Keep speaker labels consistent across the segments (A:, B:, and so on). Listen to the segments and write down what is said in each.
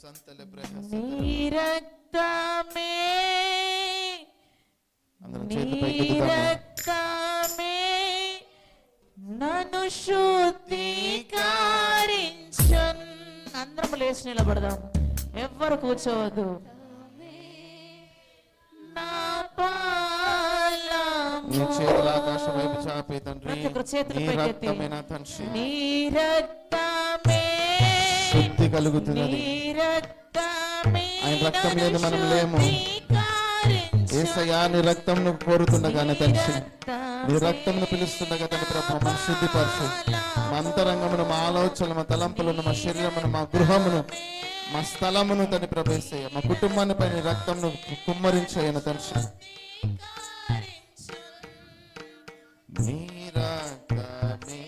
A: నీ రక్తమే నన్ను శుద్ధీకరించున్. అందరం లేచి నిలబడదాం, ఎవ్వరు కూర్చోవద్దు. నా పాలము
B: ఆకాశం వైపు చాపే తండ్రి, నీ రక్తమే నా తండ్రి,
A: నీ రక్తమే
B: శుద్ధి కలుగుతున్నది. ఆయన రక్తం లేదు మనం లేము. యేసయ్యా నీ రక్తంను కోరుతుండగానే తండ్రి, నీ రక్తంను పిలుస్తుండగా తండ్రి ప్రభు మన శుద్ధిపరచు. మా అంతరంగమును, మా ఆలోచనలు, మా తలంపులను, మా శరీరమును, మా గృహమును, మా స్థలమును తండ్రి ప్రభు యేసయ్య, మా కుటుంబాన్ని పైన రక్తంను కుమ్మరించయ్యన తండ్రి. నీ రక్తమే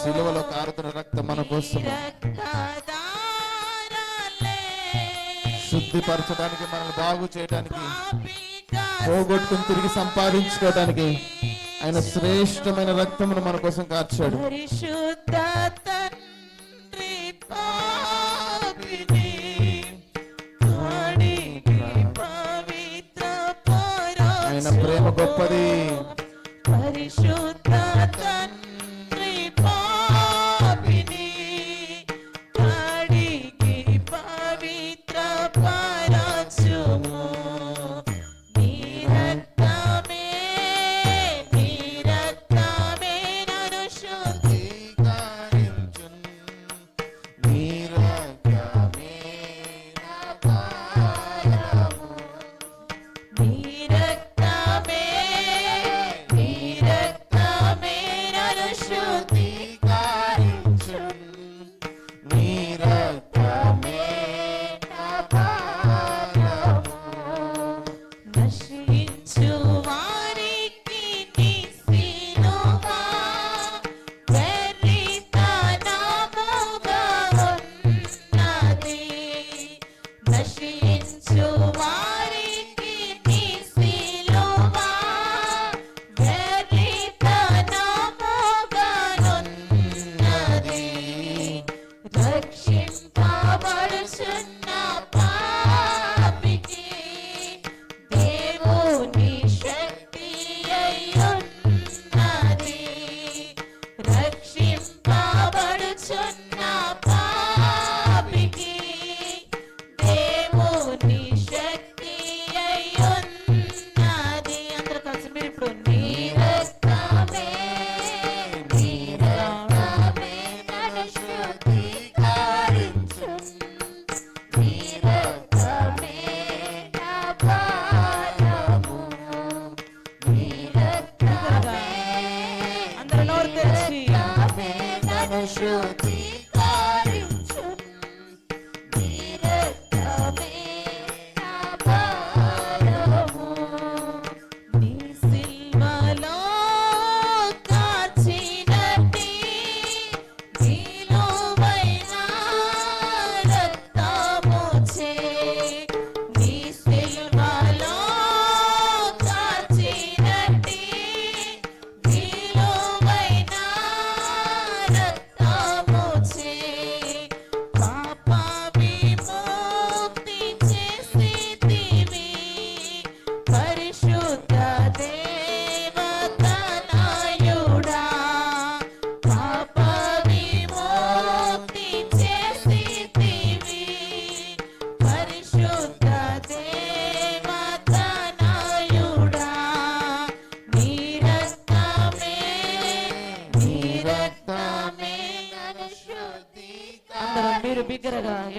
B: సిలువలో కారుతున్న రక్తం మన కోసం శుద్ధిపరచడానికి, మనల్ని బాగు చేయడానికి, పోగొట్టుకుని తిరిగి సంపాదించుకోవడానికి ఆయన శ్రేష్టమైన రక్తమును మన కోసం కార్చాడు. ఆయన ప్రేమ గొప్పది.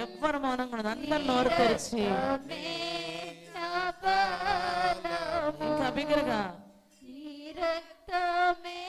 A: ఎవ్వరు మౌనంగా ఉండదు, అందరు నోరు తెరిచి ఇంకా బిగ్గరగా
C: నీ రక్తమే